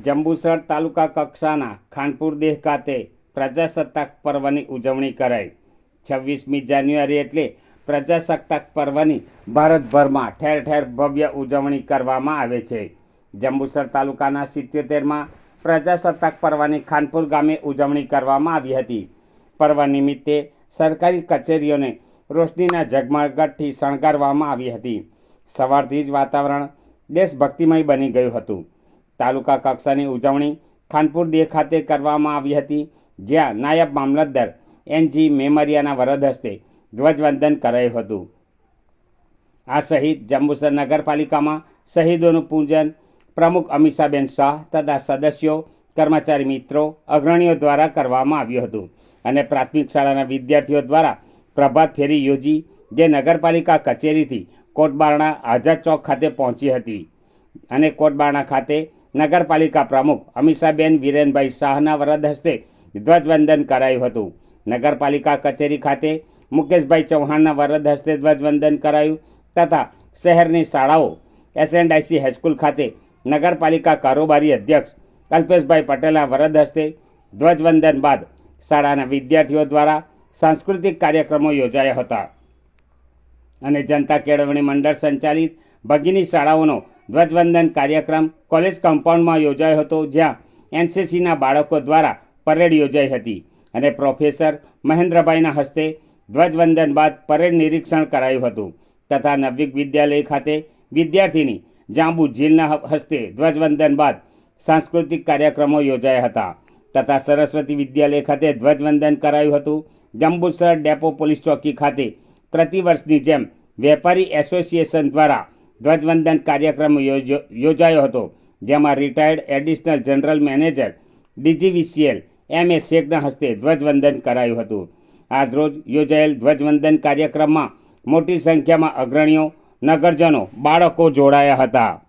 જંબુસર તાલુકા કક્ષાના ખાનપુર દેહ ખાતે પ્રજાસત્તાક પર્વની ઉજવણી કરાઈ। 26મી જાન્યુઆરી એટલે પ્રજાસત્તાક પર્વની ભારતભરમાં ઠેર ઠેર ભવ્ય ઉજવણી કરવામાં આવે છે। જંબુસર તાલુકાના 77માં પ્રજાસત્તાક પર્વની ખાનપુર ગામે ઉજવણી કરવામાં આવી હતી। પર્વ નિમિત્તે સરકારી કચેરીઓને રોશનીના ઝગમગાટથી શણગારવામાં આવી હતી। સવારથી જ વાતાવરણ દેશભક્તિમય બની ગયું હતું। તાલુકા કક્ષાની ઉજવણી ખાનપુર દેહ ખાતે કરવામાં આવી હતી, જ્યાં નાયબ મામલતદાર એનજી મેમરિયાના વરદ હસ્તે ધ્વજવંદન કરાયું હતું। આ સહિત જંબુસર નગરપાલિકામાં શહીદોનું પૂજન પ્રમુખ અમીષાબેન શાહ તથા સદસ્યો, કર્મચારી મિત્રો, અગ્રણીઓ દ્વારા કરવામાં આવ્યું હતું અને પ્રાથમિક શાળાના વિદ્યાર્થીઓ દ્વારા પ્રભાત ફેરી યોજી જે નગરપાલિકા કચેરીથી કોટબારણા આઝાદ ચોક ખાતે પહોંચી હતી અને કોટબારણા ખાતે નગરપાલિકા પ્રમુખ અમીષાબેન વિરેનભાઈ શાહના વરદ હસ્તે ધ્વજવંદન કરાયું હતું। નગરપાલિકા કચેરી ખાતે મુકેશભાઈ ચૌહાણના વરદ હસ્તે ધ્વજવંદન કરાયું તથા શહેરની શાળાઓ એસએનઆઈસી હાઈસ્કૂલ ખાતે નગરપાલિકા કારોબારી અધ્યક્ષ કલ્પેશભાઈ પટેલના વરદ હસ્તે ધ્વજવંદન બાદ શાળાના વિદ્યાર્થીઓ દ્વારા સાંસ્કૃતિક કાર્યક્રમો યોજાયા હતા અને જનતા કેળવણી મંડળ સંચાલિત ભગીની શાળાઓનો ધ્વજવંદન કાર્યક્રમ કોલેજ કમ્પાઉન્ડમાં યોજાયો હતો, જ્યાં એનસીસીના બાળકો દ્વારા પરેડ યોજાઈ હતી અને પ્રોફેસર મહેન્દ્રભાઈના હસ્તે ધ્વજવંદન બાદ પરેડ નિરીક્ષણ કરાયું હતું તથા નવયુગ વિદ્યાલય ખાતે વિદ્યાર્થીની જાંબુ ઝીલના હસ્તે ધ્વજવંદન બાદ સાંસ્કૃતિક કાર્યક્રમો યોજાયા હતા તથા સરસ્વતી વિદ્યાલય ખાતે ધ્વજવંદન કરાયું હતું। જંબુસર ડેપો પોલીસ ચોકી ખાતે પ્રતિવર્ષની જેમ વેપારી એસોસિએશન દ્વારા ધ્વજવંદન કાર્યક્રમ યોજાયો હતો, જેમાં retired additional general manager DGVCL M A. શેખના હસ્તે ધ્વજવંદન કરાયું હતું। આજરોજ યોજાયેલ ધ્વજવંદન કાર્યક્રમમાં મોટી સંખ્યામાં અગ્રણીઓ, નગરજનો, બાળકો જોડાયા હતા।